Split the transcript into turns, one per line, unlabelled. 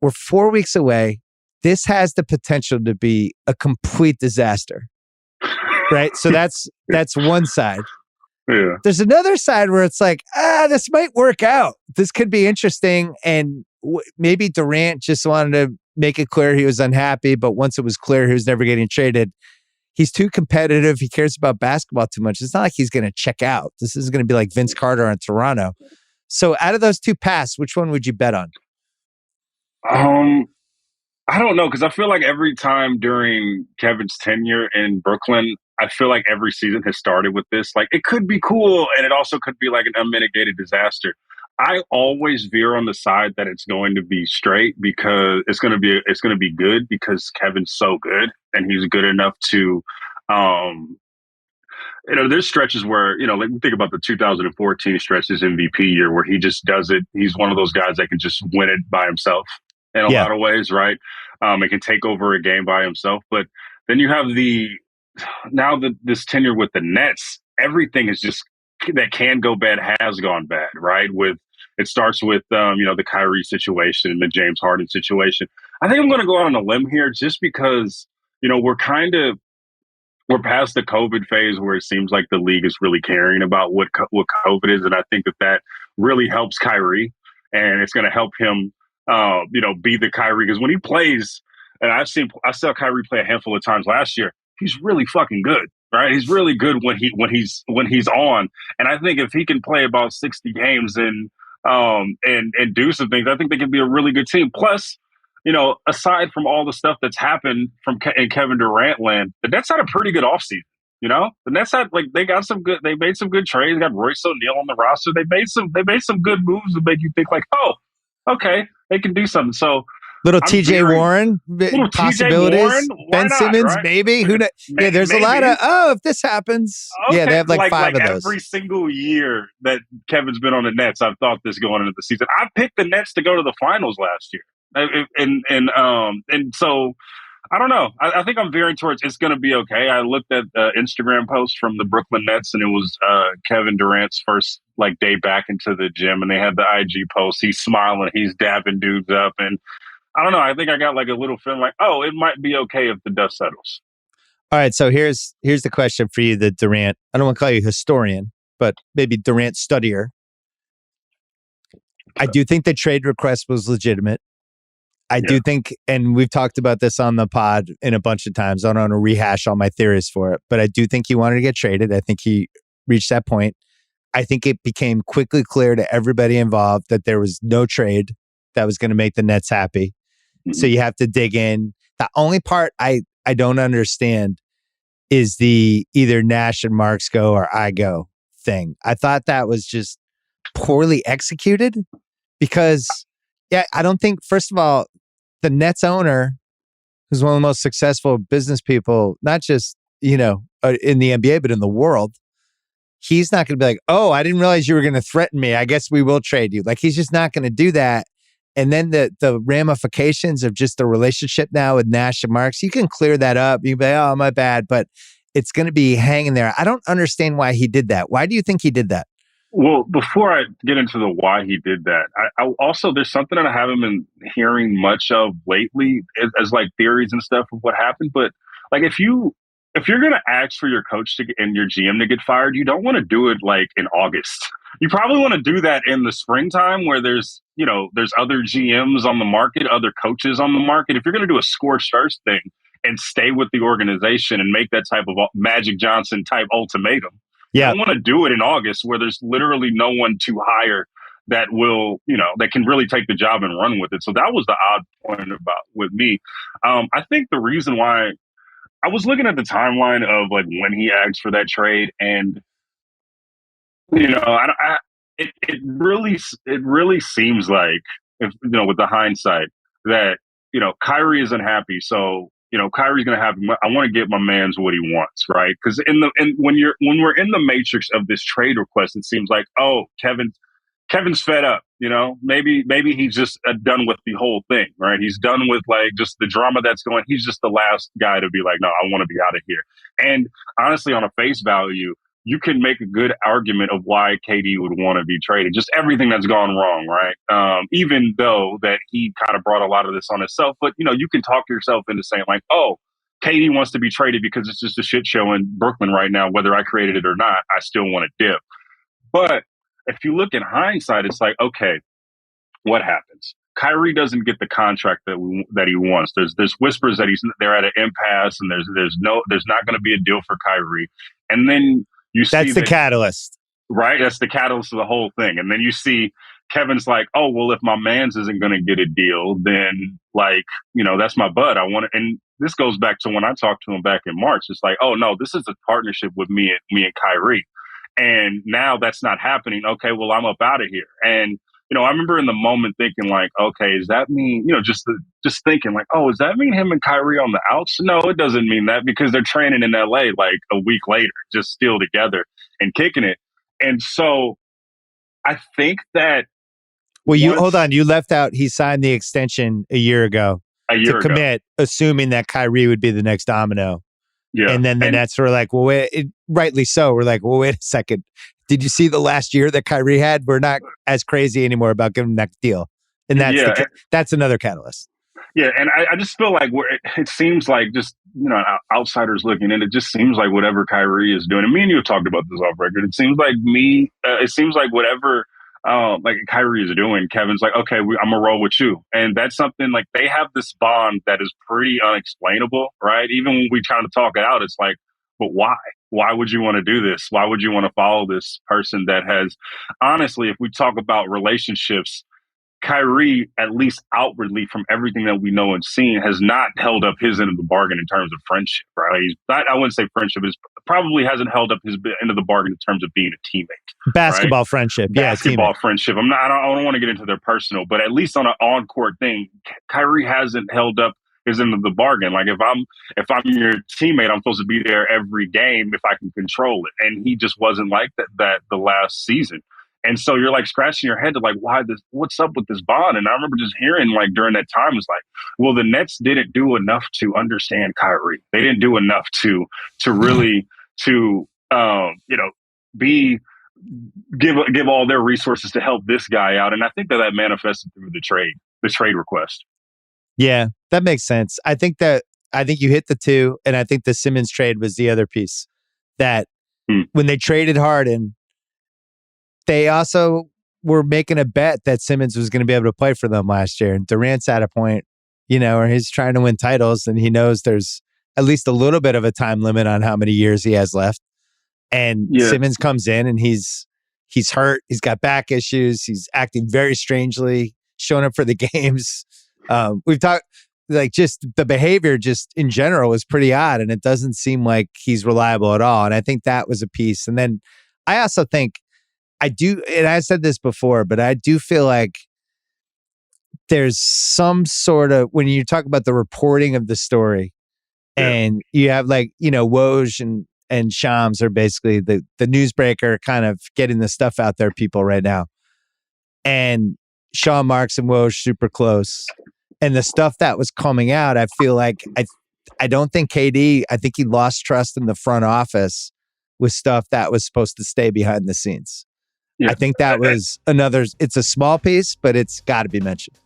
We're 4 weeks away. This has the potential to be a complete disaster, right? So that's one side.
Yeah.
There's another side where it's like, this might work out. This could be interesting. And maybe Durant just wanted to make it clear he was unhappy, but once it was clear he was never getting traded, he's too competitive. He cares about basketball too much. It's not like he's going to check out. This is going to be like Vince Carter in Toronto. So out of those two paths, which one would you bet on?
I don't know, because I feel like every time during Kevin's tenure in Brooklyn, I feel like every season has started with this. Like, it could be cool, and it also could be like an unmitigated disaster. I always veer on the side that it's going to be straight, because it's going to be good, because Kevin's so good and he's good enough to, there's stretches where, like we think about the 2014 stretch, his MVP year, where he just does it. He's one of those guys that can just win it by himself in a lot of ways, right? It can take over a game by himself. But then you have this tenure with the Nets, everything is just that can go bad has gone bad, right? It starts with the Kyrie situation and the James Harden situation. I think I'm going to go out on a limb here, just because we're past the COVID phase where it seems like the league is really caring about what COVID is, and I think that really helps Kyrie, and it's going to help him, be the Kyrie, because when he plays, and I saw Kyrie play a handful of times last year, he's really fucking good. Right, he's really good when he's on, and I think if he can play about 60 games and do some things, I think they can be a really good team. Plus, aside from all the stuff that's happened in Kevin Durant land, the Nets had a pretty good offseason. The Nets had they made some good trades. They got Royce O'Neal on the roster. They made some good moves to make you think like, oh, okay, they can do something. So.
Little TJ Warren possibilities.
Warren,
Ben
not,
Simmons,
right?
maybe. Who knows? Yeah, there's a lot of, if this happens.
Okay.
Yeah, they have like five of those.
Every single year that Kevin's been on the Nets, I've thought this going into the season. I picked the Nets to go to the finals last year. And so I don't know. I think I'm veering towards it's going to be okay. I looked at the Instagram post from the Brooklyn Nets, and it was Kevin Durant's first day back into the gym, and they had the IG post. He's smiling, he's dabbing dudes up, and I don't know. I think I got a little feeling like, oh, it might be okay if the dust settles.
All right. So here's the question for you, the Durant. I don't want to call you historian, but maybe Durant studier. I do think the trade request was legitimate. I do think, and we've talked about this on the pod in a bunch of times. I don't want to rehash all my theories for it, but I do think he wanted to get traded. I think he reached that point. I think it became quickly clear to everybody involved that there was no trade that was going to make the Nets happy. So you have to dig in. The only part I don't understand is the either Nash and Marks go or I go thing. I thought that was just poorly executed because, I don't think, first of all, the Nets owner, who's one of the most successful business people, not just, in the NBA, but in the world, he's not going to be like, oh, I didn't realize you were going to threaten me. I guess we will trade you. He's just not going to do that. And then the ramifications of just the relationship now with Nash and Marks, you can clear that up. You can be like, oh, my bad. But it's going to be hanging there. I don't understand why he did that. Why do you think he did that?
Well, before I get into the why he did that, I also, there's something that I haven't been hearing much of lately as theories and stuff of what happened. But if you're going to ask for your coach and your GM to get fired, you don't want to do it in August. You probably want to do that in the springtime where there's other GMs on the market, other coaches on the market. If you're going to do a scorched earth thing and stay with the organization and make that type of Magic Johnson type ultimatum, you don't want to do it in August where there's literally no one to hire that will, that can really take the job and run with it. So that was the odd point with me. I think the reason why I was looking at the timeline of when he asked for that trade, and it really seems like, if with the hindsight, that Kyrie isn't happy, so Kyrie's gonna have. I want to get my man's what he wants, right? Because when we're in the matrix of this trade request, it seems like, oh, Kevin's fed up. Maybe he's just done with the whole thing, right? He's done with just the drama that's going. He's just the last guy to be like, no, I want to be out of here. And honestly, on a face value, you can make a good argument of why KD would want to be traded. Just everything that's gone wrong, right? Even though that he kind of brought a lot of this on himself, but you can talk yourself into saying like, oh, KD wants to be traded because it's just a shit show in Brooklyn right now. Whether I created it or not, I still want to dip. But if you look in hindsight, it's like, okay, what happens? Kyrie doesn't get the contract that he wants. There's whispers that they're at an impasse, and there's not going to be a deal for Kyrie. And then you see
that's the catalyst,
right? That's the catalyst of the whole thing. And then you see Kevin's like, oh well, if my man's isn't going to get a deal, then that's my bud. I want to. And this goes back to when I talked to him back in March. It's like, oh no, this is a partnership with me and Kyrie, and now that's not happening. Okay, well I'm up out of here. And I remember in the moment thinking like, okay, does that mean, just thinking like, oh, does that mean him and Kyrie on the outs? No, it doesn't mean that, because they're training in LA like a week later, just still together and kicking it. And so I think that.
Well, hold on. You left out, he signed the extension a year ago to commit, assuming that Kyrie would be the next domino. Yeah. And then the Nets were like, well, rightly so. We're like, well, wait a second. Did you see the last year that Kyrie had? We're not as crazy anymore about giving him that deal. And that's another catalyst.
Yeah, and I just feel like it seems like just, outsiders looking in, it just seems like whatever Kyrie is doing, and me and you have talked about this off record, it seems like whatever like Kyrie is doing, Kevin's like, okay, I'm going to roll with you. And that's something like they have this bond that is pretty unexplainable, right? Even when we kind of talk it out, it's like, but why? Why would you want to do this? Why would you want to follow this person that has, honestly, if we talk about relationships, Kyrie, at least outwardly from everything that we know and seen, has not held up his end of the bargain in terms of friendship, right? He's not, I wouldn't say friendship, probably hasn't held up his end of the bargain in terms of being a teammate.
Basketball friendship.
Basketball friendship. I don't want to get into their personal, but at least on an on-court thing, Kyrie hasn't held up his end of the bargain. Like if I'm your teammate, I'm supposed to be there every game if I can control it. And he just wasn't like that the last season. And so you're like scratching your head to like, what's up with this bond? And I remember just hearing like during that time, it's like, well, the Nets didn't do enough to understand Kyrie. They didn't do enough to really give all their resources to help this guy out. And I think that manifested through the trade request.
Yeah, that makes sense. I think you hit the two, and I think the Simmons trade was the other piece. That when they traded Harden, they also were making a bet that Simmons was going to be able to play for them last year. And Durant's at a point, where he's trying to win titles, and he knows there's at least a little bit of a time limit on how many years he has left. And Simmons comes in and he's hurt. He's got back issues. He's acting very strangely, showing up for the games. We've talked like just the behavior just in general is pretty odd, and it doesn't seem like he's reliable at all. And I think that was a piece. And then I also think and I said this before, but I do feel like there's some sort of, when you talk about the reporting of the story, and you have like, Woj and Shams are basically the newsbreaker kind of getting the stuff out there, people right now. And Sean Marks and Woj super close. And the stuff that was coming out, I feel like, I don't think KD, I think he lost trust in the front office with stuff that was supposed to stay behind the scenes. Yeah. I think that was it's a small piece, but it's got to be mentioned.